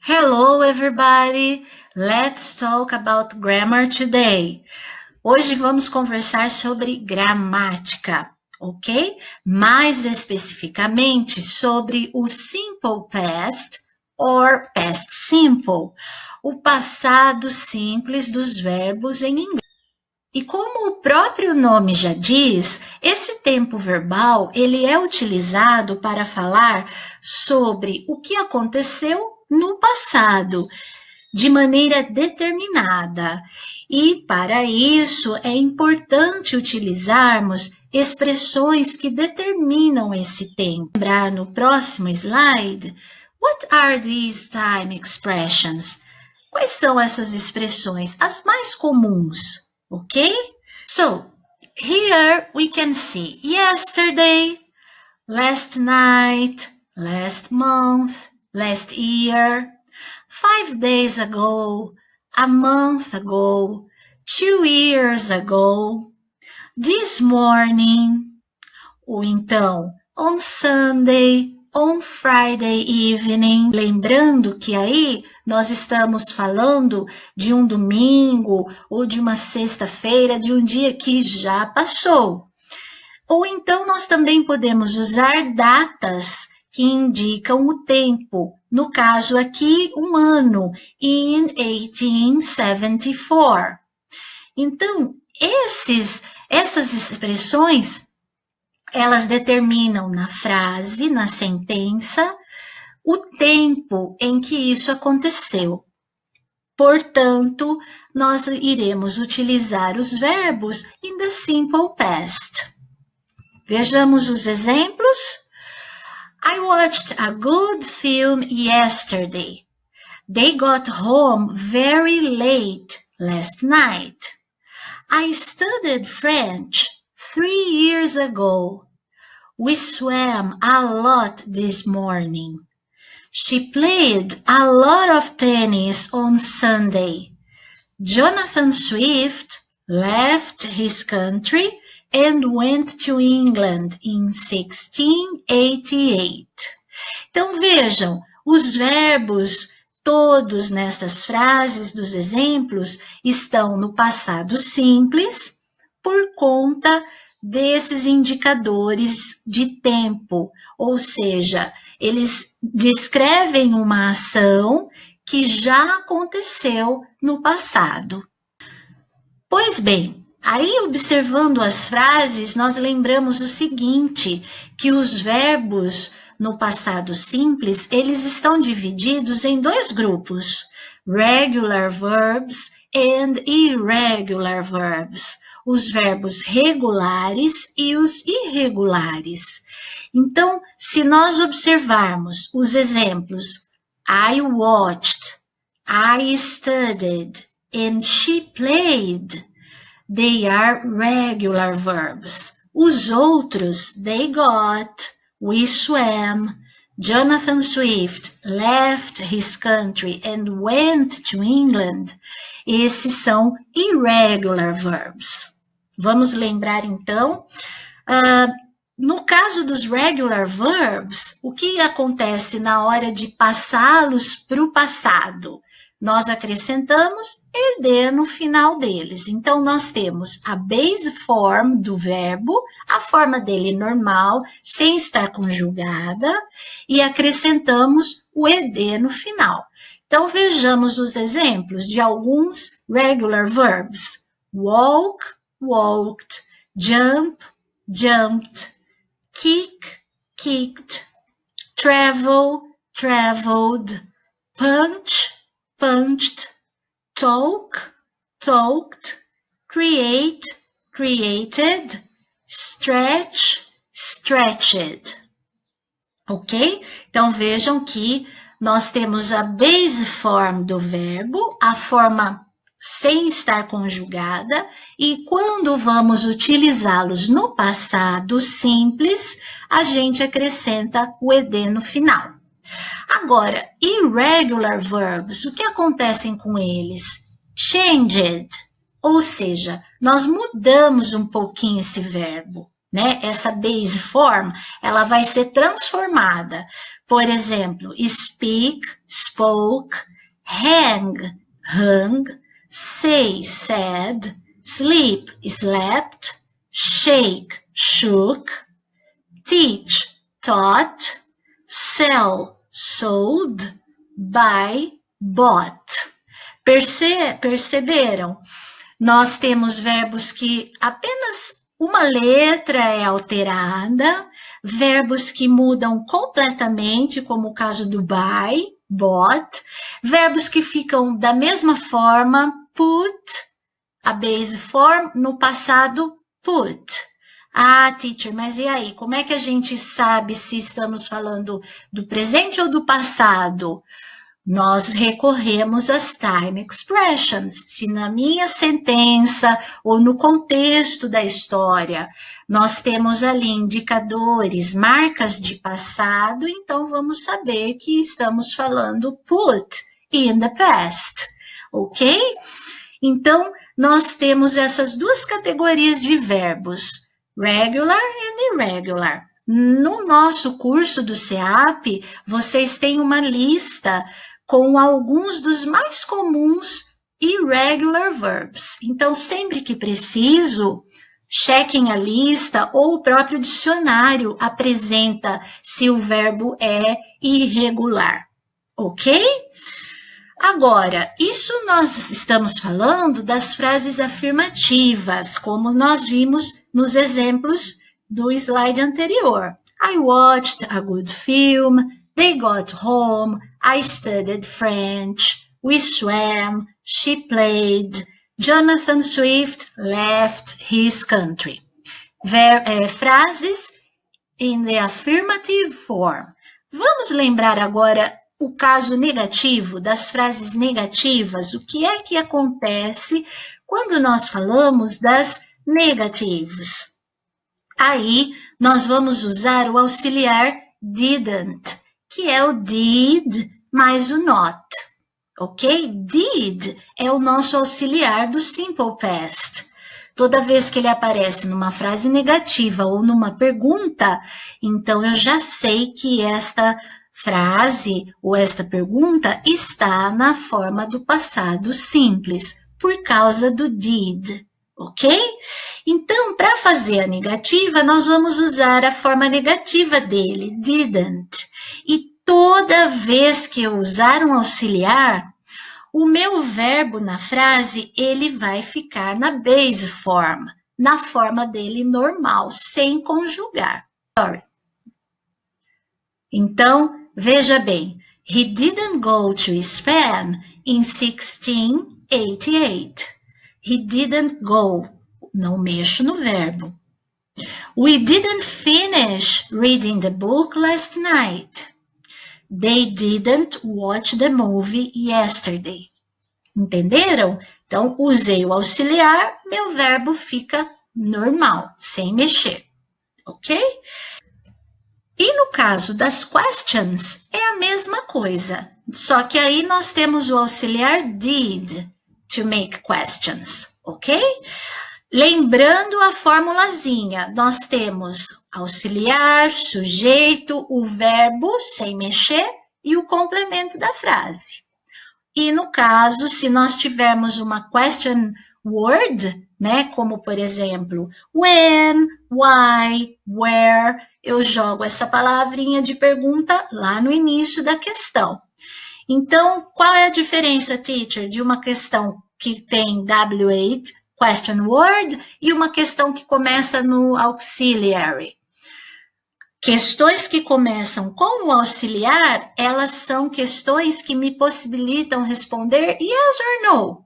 Hello, everybody! Let's talk about grammar today. Hoje vamos conversar sobre gramática, ok? Mais especificamente sobre o simple past or past simple, o passado simples dos verbos em inglês. E como o próprio nome já diz, esse tempo verbal ele é utilizado para falar sobre o que aconteceu no passado, de maneira determinada. E para isso é importante utilizarmos expressões que determinam esse tempo. Lembrar no próximo slide, what are these time expressions? Quais são essas expressões? As mais comuns. Okay? So, here we can see yesterday, last night, last month, last year, 5 days ago, a month ago, 2 years ago, this morning, ou então on Sunday, on Friday evening. Lembrando que aí nós estamos falando de um domingo ou de uma sexta-feira, de um dia que já passou. Ou então nós também podemos usar datas que indicam o tempo. No caso aqui, um ano, in 1874. Então, essas expressões elas determinam na frase, na sentença, o tempo em que isso aconteceu. Portanto, nós iremos utilizar os verbos in the simple past. Vejamos os exemplos. I watched a good film yesterday. They got home very late last night. I studied French 3 years ago. We swam a lot this morning. She played a lot of tennis on Sunday. Jonathan Swift left his country and went to England in 1688. Então vejam, os verbos todos nessas frases dos exemplos estão no passado simples por conta desses indicadores de tempo, ou seja, eles descrevem uma ação que já aconteceu no passado. Pois bem, aí observando as frases, nós lembramos o seguinte, que os verbos no passado simples, eles estão divididos em dois grupos, regular verbs and irregular verbs, os verbos regulares e os irregulares. Então, se nós observarmos os exemplos, I watched, I studied, and she played, they are regular verbs. Os outros, they got, we swam, Jonathan Swift left his country and went to England. Esses são irregular verbs. Vamos lembrar então, no caso dos regular verbs, o que acontece na hora de passá-los para o passado? Nós acrescentamos ed no final deles. Então, nós temos a base form do verbo, a forma dele normal, sem estar conjugada, e acrescentamos o ed no final. Então, vejamos os exemplos de alguns regular verbs. Walk, walked, jump, jumped, kick, kicked, travel, traveled, punch, punched, talk, talked, create, created, stretch, stretched. Ok? Então, vejam que nós temos a base form do verbo, a forma sem estar conjugada, e quando vamos utilizá-los no passado simples, a gente acrescenta o ed no final. Agora, irregular verbs, o que acontece com eles? Changed, ou seja, nós mudamos um pouquinho esse verbo. né? Essa base form, ela vai ser transformada. Por exemplo, speak, spoke, hang, hung, say, said, sleep, slept, shake, shook, teach, taught, sell, sold, buy, bought. Perceberam? Nós temos verbos que apenas uma letra é alterada, verbos que mudam completamente, como o caso do buy, bought, verbos que ficam da mesma forma, put, a base form, no passado, put. Ah, teacher, mas e aí? Como é que a gente sabe se estamos falando do presente ou do passado? Nós recorremos às time expressions. Se na minha sentença ou no contexto da história nós temos ali indicadores, marcas de passado, então vamos saber que estamos falando put in the past, ok? Então, nós temos essas duas categorias de verbos, regular and irregular. No nosso curso do SEAP, vocês têm uma lista com alguns dos mais comuns irregular verbs. Então, sempre que preciso, chequem a lista ou o próprio dicionário apresenta se o verbo é irregular, ok? Agora, isso nós estamos falando das frases afirmativas, como nós vimos nos exemplos do slide anterior. I watched a good film, they got home, I studied French, we swam, she played, Jonathan Swift left his country. Frases in the affirmative form. Vamos lembrar agora o caso negativo, das frases negativas, o que é que acontece quando nós falamos das negativas. Aí, nós vamos usar o auxiliar didn't, que é o did mais o not, ok? Did é o nosso auxiliar do simple past. Toda vez que ele aparece numa frase negativa ou numa pergunta, então eu já sei que esta frase ou esta pergunta está na forma do passado simples, por causa do did, ok? Então, para fazer a negativa, nós vamos usar a forma negativa dele, didn't. E toda vez que eu usar um auxiliar, o meu verbo na frase, ele vai ficar na base form, na forma dele normal, sem conjugar. Então, veja bem, he didn't go to Spain in 1688. He didn't go, não mexo no verbo. We didn't finish reading the book last night. They didn't watch the movie yesterday. Entenderam? Então, usei o auxiliar, meu verbo fica normal, sem mexer, ok? E no caso das questions, é a mesma coisa, só que aí nós temos o auxiliar did to make questions, ok? Lembrando a formulazinha, nós temos auxiliar, sujeito, o verbo sem mexer e o complemento da frase. E no caso, se nós tivermos uma question word, né, como por exemplo, when, why, where, eu jogo essa palavrinha de pergunta lá no início da questão. Então, qual é a diferença, teacher, de uma questão que tem W8, question word, e uma questão que começa no auxiliary? Questões que começam com o auxiliar, elas são questões que me possibilitam responder yes or no.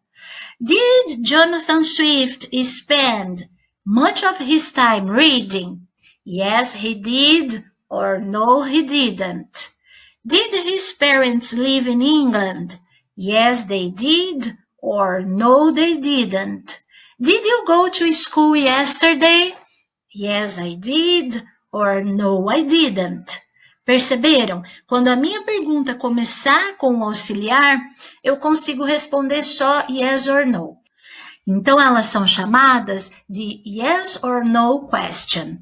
Did Jonathan Swift spend much of his time reading? Yes, he did, or no, he didn't. Did his parents live in England? Yes, they did, or no, they didn't. Did you go to school yesterday? Yes, I did, or no, I didn't. Perceberam? Quando a minha pergunta começar com o auxiliar, eu consigo responder só yes or no. Então, elas são chamadas de yes or no question,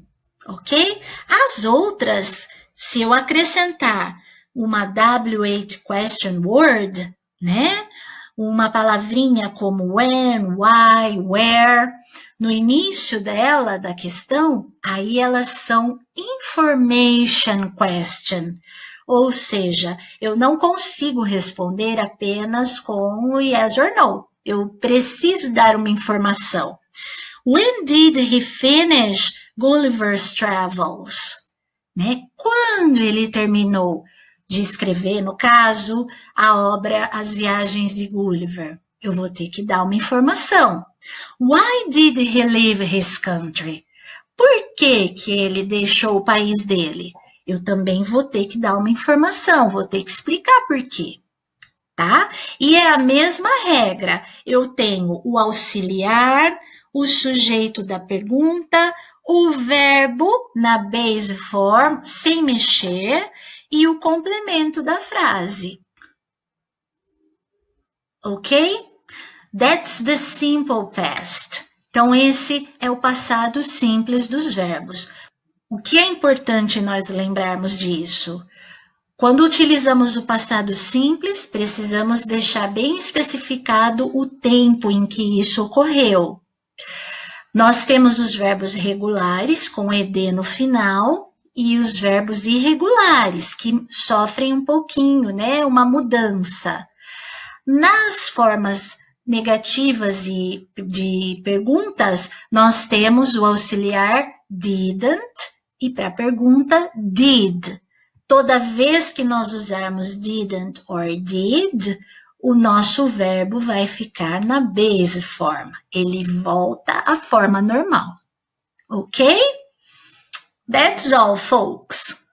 ok? As outras, se eu acrescentar uma W8 question word, né? Uma palavrinha como when, why, where, no início dela, da questão, aí elas são information question. Ou seja, eu não consigo responder apenas com yes or no. Eu preciso dar uma informação. When did he finish Gulliver's Travels? Né? Quando ele terminou de escrever, no caso, a obra As Viagens de Gulliver? Eu vou ter que dar uma informação. Why did he leave his country? Por que que ele deixou o país dele? Eu também vou ter que dar uma informação, vou ter que explicar por quê. Tá? E é a mesma regra. Eu tenho o auxiliar, o sujeito da pergunta, o verbo na base form, sem mexer, e o complemento da frase. Ok? That's the simple past. Então, esse é o passado simples dos verbos. O que é importante nós lembrarmos disso? Quando utilizamos o passado simples, precisamos deixar bem especificado o tempo em que isso ocorreu. Nós temos os verbos regulares, com ed no final, e os verbos irregulares, que sofrem um pouquinho, né? Uma mudança. Nas formas negativas e de perguntas, nós temos o auxiliar didn't e para a pergunta did. Toda vez que nós usarmos didn't or did, o nosso verbo vai ficar na base form. Ele volta à forma normal. Ok? That's all, folks.